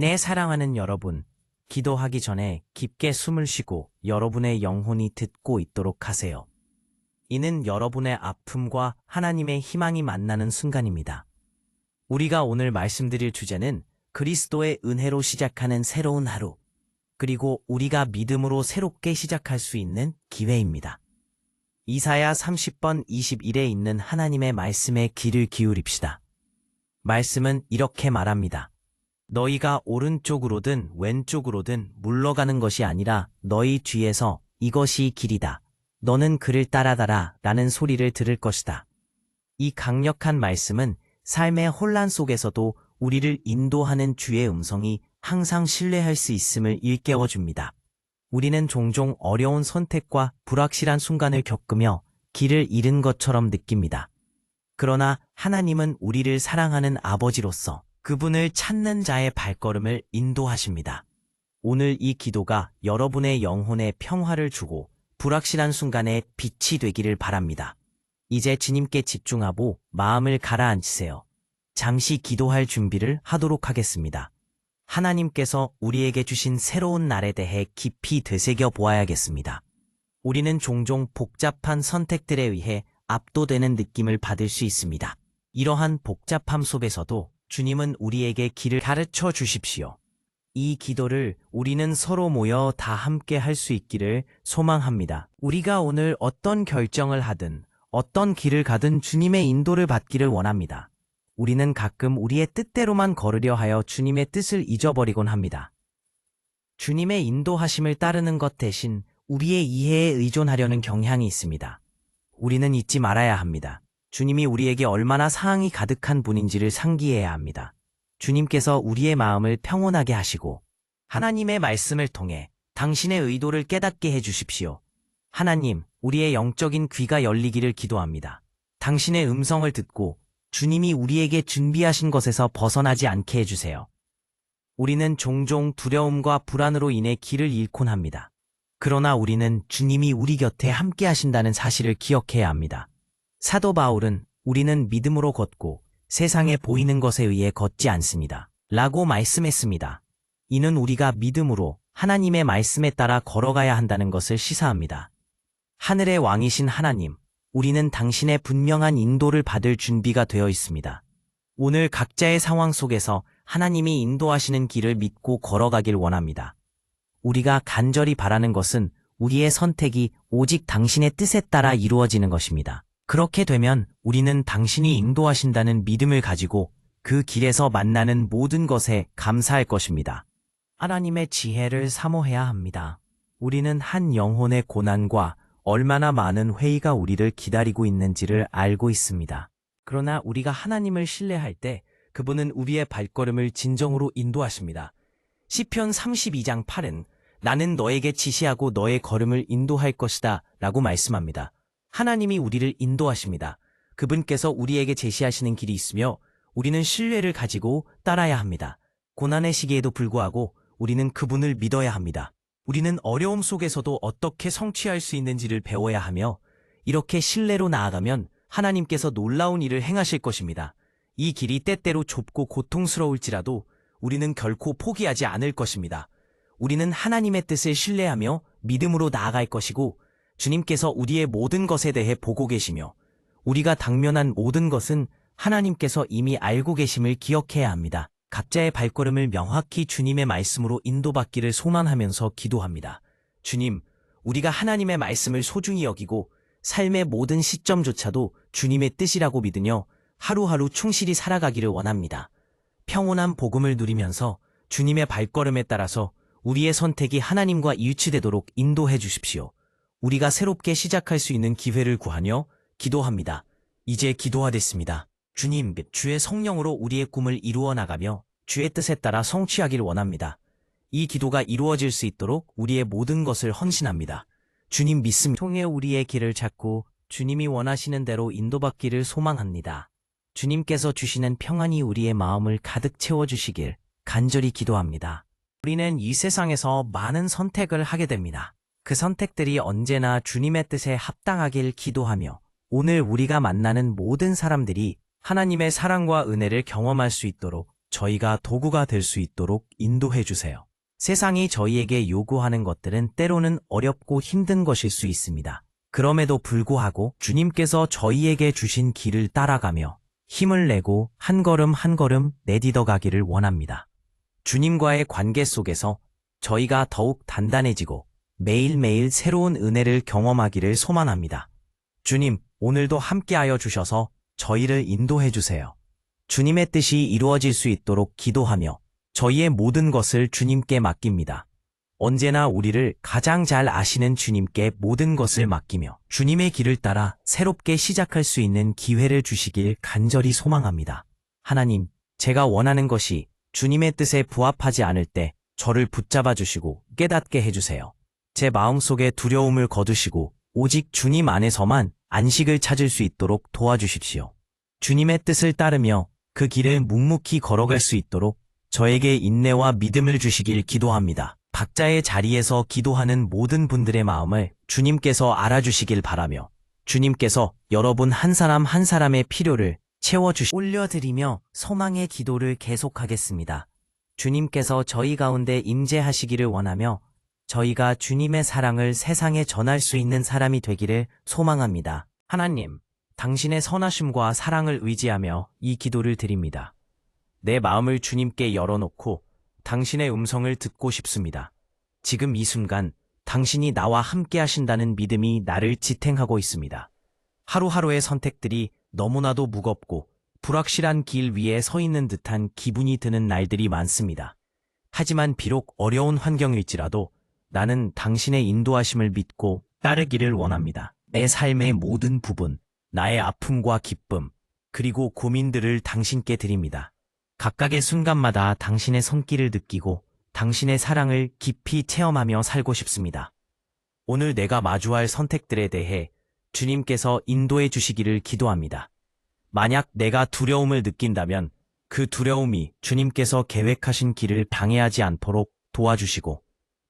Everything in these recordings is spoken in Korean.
내 사랑하는 여러분, 기도하기 전에 깊게 숨을 쉬고 여러분의 영혼이 듣고 있도록 하세요. 이는 여러분의 아픔과 하나님의 희망이 만나는 순간입니다. 우리가 오늘 말씀드릴 주제는 그리스도의 은혜로 시작하는 새로운 하루, 그리고 우리가 믿음으로 새롭게 시작할 수 있는 기회입니다. 이사야 30번 21에 있는 하나님의 말씀에 귀를 기울입시다. 말씀은 이렇게 말합니다. 너희가 오른쪽으로든 왼쪽으로든 물러가는 것이 아니라 너희 뒤에서 이것이 길이다. 너는 그를 따라가라 라는 소리를 들을 것이다. 이 강력한 말씀은 삶의 혼란 속에서도 우리를 인도하는 주의 음성이 항상 신뢰할 수 있음을 일깨워줍니다. 우리는 종종 어려운 선택과 불확실한 순간을 겪으며 길을 잃은 것처럼 느낍니다. 그러나 하나님은 우리를 사랑하는 아버지로서 그분을 찾는 자의 발걸음을 인도하십니다. 오늘 이 기도가 여러분의 영혼에 평화를 주고 불확실한 순간에 빛이 되기를 바랍니다. 이제 주님께 집중하고 마음을 가라앉히세요. 잠시 기도할 준비를 하도록 하겠습니다. 하나님께서 우리에게 주신 새로운 날에 대해 깊이 되새겨 보아야겠습니다. 우리는 종종 복잡한 선택들에 의해 압도되는 느낌을 받을 수 있습니다. 이러한 복잡함 속에서도 주님은 우리에게 길을 가르쳐 주십시오. 이 기도를 우리는 서로 모여 다 함께 할 수 있기를 소망합니다. 우리가 오늘 어떤 결정을 하든 어떤 길을 가든 주님의 인도를 받기를 원합니다. 우리는 가끔 우리의 뜻대로만 걸으려 하여 주님의 뜻을 잊어버리곤 합니다. 주님의 인도하심을 따르는 것 대신 우리의 이해에 의존하려는 경향이 있습니다. 우리는 잊지 말아야 합니다. 주님이 우리에게 얼마나 사랑이 가득한 분인지를 상기해야 합니다. 주님께서 우리의 마음을 평온하게 하시고 하나님의 말씀을 통해 당신의 의도를 깨닫게 해주십시오. 하나님, 우리의 영적인 귀가 열리기를 기도합니다. 당신의 음성을 듣고 주님이 우리에게 준비하신 것에서 벗어나지 않게 해주세요. 우리는 종종 두려움과 불안으로 인해 길을 잃곤 합니다. 그러나 우리는 주님이 우리 곁에 함께 하신다는 사실을 기억해야 합니다. 사도 바울은 우리는 믿음으로 걷고 세상에 보이는 것에 의해 걷지 않습니다. 라고 말씀했습니다. 이는 우리가 믿음으로 하나님의 말씀에 따라 걸어가야 한다는 것을 시사합니다. 하늘의 왕이신 하나님, 우리는 당신의 분명한 인도를 받을 준비가 되어 있습니다. 오늘 각자의 상황 속에서 하나님이 인도하시는 길을 믿고 걸어가길 원합니다. 우리가 간절히 바라는 것은 우리의 선택이 오직 당신의 뜻에 따라 이루어지는 것입니다. 그렇게 되면 우리는 당신이 인도하신다는 믿음을 가지고 그 길에서 만나는 모든 것에 감사할 것입니다. 하나님의 지혜를 사모해야 합니다. 우리는 한 영혼의 고난과 얼마나 많은 회의가 우리를 기다리고 있는지를 알고 있습니다. 그러나 우리가 하나님을 신뢰할 때 그분은 우리의 발걸음을 진정으로 인도하십니다. 시편 32장 8은 나는 너에게 지시하고 너의 걸음을 인도할 것이다 라고 말씀합니다. 하나님이 우리를 인도하십니다. 그분께서 우리에게 제시하시는 길이 있으며 우리는 신뢰를 가지고 따라야 합니다. 고난의 시기에도 불구하고 우리는 그분을 믿어야 합니다. 우리는 어려움 속에서도 어떻게 성취할 수 있는지를 배워야 하며 이렇게 신뢰로 나아가면 하나님께서 놀라운 일을 행하실 것입니다. 이 길이 때때로 좁고 고통스러울지라도 우리는 결코 포기하지 않을 것입니다. 우리는 하나님의 뜻을 신뢰하며 믿음으로 나아갈 것이고 주님께서 우리의 모든 것에 대해 보고 계시며 우리가 당면한 모든 것은 하나님께서 이미 알고 계심을 기억해야 합니다. 각자의 발걸음을 명확히 주님의 말씀으로 인도받기를 소망하면서 기도합니다. 주님, 우리가 하나님의 말씀을 소중히 여기고 삶의 모든 시점조차도 주님의 뜻이라고 믿으며 하루하루 충실히 살아가기를 원합니다. 평온한 복음을 누리면서 주님의 발걸음에 따라서 우리의 선택이 하나님과 일치되도록 인도해 주십시오. 우리가 새롭게 시작할 수 있는 기회를 구하며 기도합니다. 이제 기도하겠습니다. 주님, 주의 성령으로 우리의 꿈을 이루어 나가며 주의 뜻에 따라 성취하기를 원합니다. 이 기도가 이루어질 수 있도록 우리의 모든 것을 헌신합니다. 주님 믿음 통해 우리의 길을 찾고 주님이 원하시는 대로 인도받기를 소망합니다. 주님께서 주시는 평안이 우리의 마음을 가득 채워주시길 간절히 기도합니다. 우리는 이 세상에서 많은 선택을 하게 됩니다. 그 선택들이 언제나 주님의 뜻에 합당하길 기도하며 오늘 우리가 만나는 모든 사람들이 하나님의 사랑과 은혜를 경험할 수 있도록 저희가 도구가 될 수 있도록 인도해 주세요. 세상이 저희에게 요구하는 것들은 때로는 어렵고 힘든 것일 수 있습니다. 그럼에도 불구하고 주님께서 저희에게 주신 길을 따라가며 힘을 내고 한 걸음 한 걸음 내딛어 가기를 원합니다. 주님과의 관계 속에서 저희가 더욱 단단해지고 매일매일 새로운 은혜를 경험하기를 소망합니다. 주님, 오늘도 함께하여 주셔서 저희를 인도해 주세요. 주님의 뜻이 이루어질 수 있도록 기도하며 저희의 모든 것을 주님께 맡깁니다. 언제나 우리를 가장 잘 아시는 주님께 모든 것을 맡기며 주님의 길을 따라 새롭게 시작할 수 있는 기회를 주시길 간절히 소망합니다. 하나님, 제가 원하는 것이 주님의 뜻에 부합하지 않을 때 저를 붙잡아 주시고 깨닫게 해주세요. 제 마음속에 두려움을 거두시고 오직 주님 안에서만 안식을 찾을 수 있도록 도와주십시오. 주님의 뜻을 따르며 그 길을 묵묵히 걸어갈 수 있도록 저에게 인내와 믿음을 주시길 기도합니다. 각자의 자리에서 기도하는 모든 분들의 마음을 주님께서 알아주시길 바라며 주님께서 여러분 한 사람 한 사람의 필요를 올려드리며 소망의 기도를 계속하겠습니다. 주님께서 저희 가운데 임재하시기를 원하며 저희가 주님의 사랑을 세상에 전할 수 있는 사람이 되기를 소망합니다. 하나님, 당신의 선하심과 사랑을 의지하며 이 기도를 드립니다. 내 마음을 주님께 열어놓고 당신의 음성을 듣고 싶습니다. 지금 이 순간 당신이 나와 함께 하신다는 믿음이 나를 지탱하고 있습니다. 하루하루의 선택들이 너무나도 무겁고 불확실한 길 위에 서 있는 듯한 기분이 드는 날들이 많습니다. 하지만 비록 어려운 환경일지라도 나는 당신의 인도하심을 믿고 따르기를 원합니다. 내 삶의 모든 부분, 나의 아픔과 기쁨, 그리고 고민들을 당신께 드립니다. 각각의 순간마다 당신의 손길을 느끼고 당신의 사랑을 깊이 체험하며 살고 싶습니다. 오늘 내가 마주할 선택들에 대해 주님께서 인도해 주시기를 기도합니다. 만약 내가 두려움을 느낀다면 그 두려움이 주님께서 계획하신 길을 방해하지 않도록 도와주시고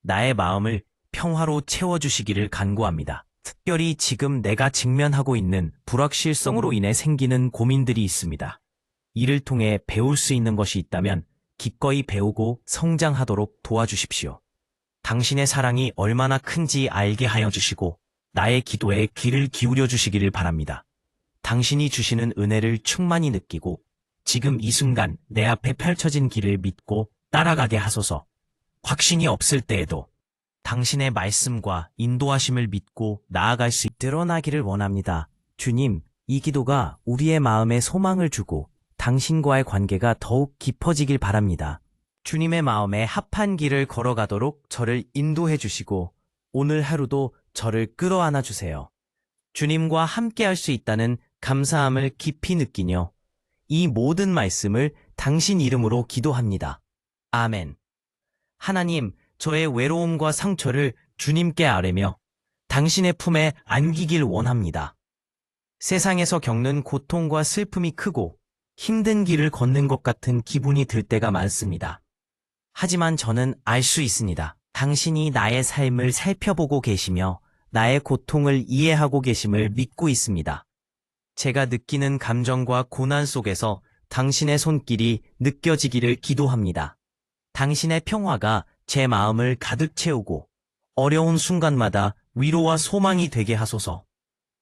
나의 마음을 평화로 채워주시기를 간구합니다. 특별히 지금 내가 직면하고 있는 불확실성으로 인해 생기는 고민들이 있습니다. 이를 통해 배울 수 있는 것이 있다면 기꺼이 배우고 성장하도록 도와주십시오. 당신의 사랑이 얼마나 큰지 알게 하여 주시고 나의 기도에 귀를 기울여 주시기를 바랍니다. 당신이 주시는 은혜를 충만히 느끼고 지금 이 순간 내 앞에 펼쳐진 길을 믿고 따라가게 하소서. 확신이 없을 때에도 당신의 말씀과 인도하심을 믿고 나아갈 수 드러나기를 원합니다. 주님, 이 기도가 우리의 마음에 소망을 주고 당신과의 관계가 더욱 깊어지길 바랍니다. 주님의 마음에 합한 길을 걸어가도록 저를 인도해 주시고 오늘 하루도 저를 끌어안아 주세요. 주님과 함께할 수 있다는 감사함을 깊이 느끼며 이 모든 말씀을 당신 이름으로 기도합니다. 아멘. 하나님, 저의 외로움과 상처를 주님께 아뢰며 당신의 품에 안기길 원합니다. 세상에서 겪는 고통과 슬픔이 크고 힘든 길을 걷는 것 같은 기분이 들 때가 많습니다. 하지만 저는 알 수 있습니다. 당신이 나의 삶을 살펴보고 계시며 나의 고통을 이해하고 계심을 믿고 있습니다. 제가 느끼는 감정과 고난 속에서 당신의 손길이 느껴지기를 기도합니다. 당신의 평화가 제 마음을 가득 채우고 어려운 순간마다 위로와 소망이 되게 하소서.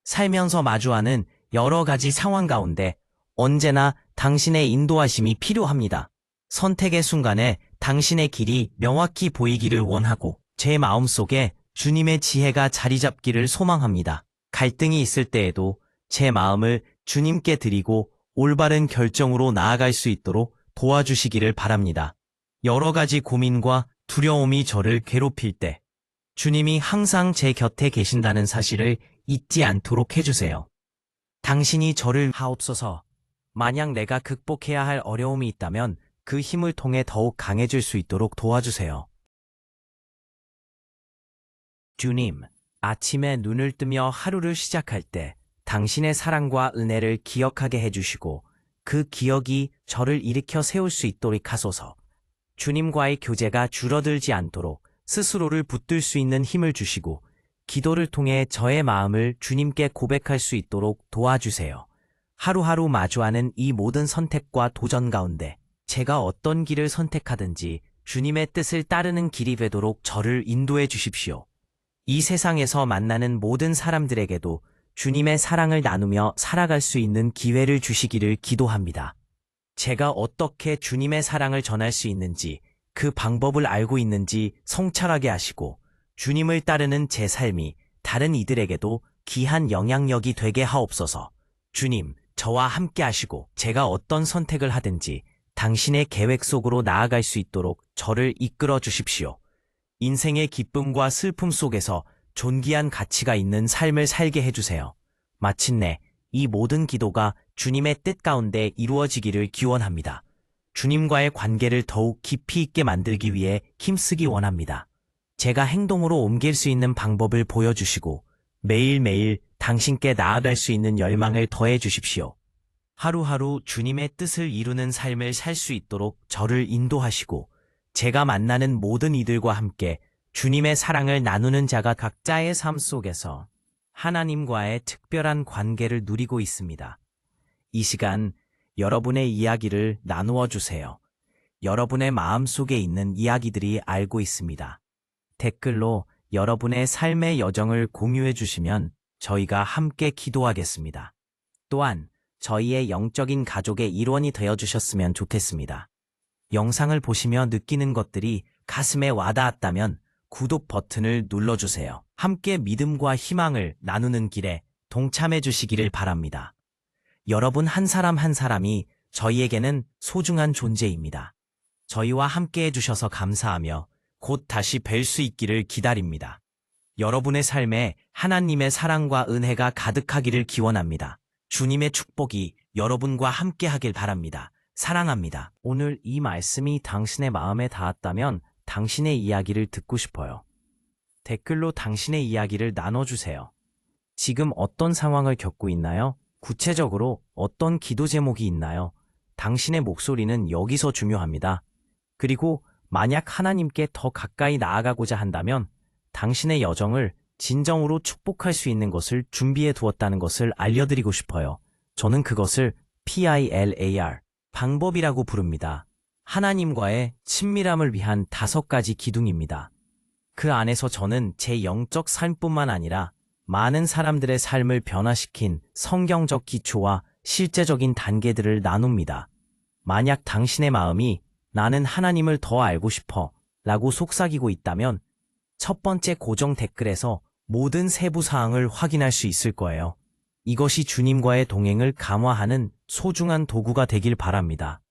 살면서 마주하는 여러 가지 상황 가운데 언제나 당신의 인도하심이 필요합니다. 선택의 순간에 당신의 길이 명확히 보이기를 원하고 제 마음속에 주님의 지혜가 자리 잡기를 소망합니다. 갈등이 있을 때에도 제 마음을 주님께 드리고 올바른 결정으로 나아갈 수 있도록 도와주시기를 바랍니다. 여러 가지 고민과 두려움이 저를 괴롭힐 때 주님이 항상 제 곁에 계신다는 사실을 잊지 않도록 해주세요. 당신이 저를 하옵소서. 만약 내가 극복해야 할 어려움이 있다면 그 힘을 통해 더욱 강해질 수 있도록 도와주세요. 주님, 아침에 눈을 뜨며 하루를 시작할 때 당신의 사랑과 은혜를 기억하게 해주시고 그 기억이 저를 일으켜 세울 수 있도록 하소서. 주님과의 교제가 줄어들지 않도록 스스로를 붙들 수 있는 힘을 주시고 기도를 통해 저의 마음을 주님께 고백할 수 있도록 도와주세요. 하루하루 마주하는 이 모든 선택과 도전 가운데 제가 어떤 길을 선택하든지 주님의 뜻을 따르는 길이 되도록 저를 인도해 주십시오. 이 세상에서 만나는 모든 사람들에게도 주님의 사랑을 나누며 살아갈 수 있는 기회를 주시기를 기도합니다. 제가 어떻게 주님의 사랑을 전할 수 있는지, 그 방법을 알고 있는지 성찰하게 하시고 주님을 따르는 제 삶이 다른 이들에게도 귀한 영향력이 되게 하옵소서. 주님, 저와 함께 하시고 제가 어떤 선택을 하든지 당신의 계획 속으로 나아갈 수 있도록 저를 이끌어 주십시오. 인생의 기쁨과 슬픔 속에서 존귀한 가치가 있는 삶을 살게 해주세요. 마침내 이 모든 기도가 주님의 뜻 가운데 이루어지기를 기원합니다. 주님과의 관계를 더욱 깊이 있게 만들기 위해 힘쓰기 원합니다. 제가 행동으로 옮길 수 있는 방법을 보여주시고 매일매일 당신께 나아갈 수 있는 열망을 더해 주십시오. 하루하루 주님의 뜻을 이루는 삶을 살 수 있도록 저를 인도하시고 제가 만나는 모든 이들과 함께 주님의 사랑을 나누는 자가 각자의 삶 속에서 하나님과의 특별한 관계를 누리고 있습니다. 이 시간 여러분의 이야기를 나누어 주세요. 여러분의 마음속에 있는 이야기들이 알고 있습니다. 댓글로 여러분의 삶의 여정을 공유해 주시면 저희가 함께 기도하겠습니다. 또한 저희의 영적인 가족의 일원이 되어 주셨으면 좋겠습니다. 영상을 보시며 느끼는 것들이 가슴에 와닿았다면 구독 버튼을 눌러주세요. 함께 믿음과 희망을 나누는 길에 동참해 주시기를 바랍니다. 여러분 한 사람 한 사람이 저희에게는 소중한 존재입니다. 저희와 함께 해주셔서 감사하며 곧 다시 뵐 수 있기를 기다립니다. 여러분의 삶에 하나님의 사랑과 은혜가 가득하기를 기원합니다. 주님의 축복이 여러분과 함께 하길 바랍니다. 사랑합니다. 오늘 이 말씀이 당신의 마음에 닿았다면 당신의 이야기를 듣고 싶어요. 댓글로 당신의 이야기를 나눠주세요. 지금 어떤 상황을 겪고 있나요? 구체적으로 어떤 기도 제목이 있나요? 당신의 목소리는 여기서 중요합니다. 그리고 만약 하나님께 더 가까이 나아가고자 한다면 당신의 여정을 진정으로 축복할 수 있는 것을 준비해 두었다는 것을 알려드리고 싶어요. 저는 그것을 PILAR, 방법이라고 부릅니다. 하나님과의 친밀함을 위한 5가지 기둥입니다. 그 안에서 저는 제 영적 삶뿐만 아니라 많은 사람들의 삶을 변화시킨 성경적 기초와 실제적인 단계들을 나눕니다. 만약 당신의 마음이 나는 하나님을 더 알고 싶어 라고 속삭이고 있다면 첫 번째 고정 댓글에서 모든 세부 사항을 확인할 수 있을 거예요. 이것이 주님과의 동행을 감화하는 소중한 도구가 되길 바랍니다.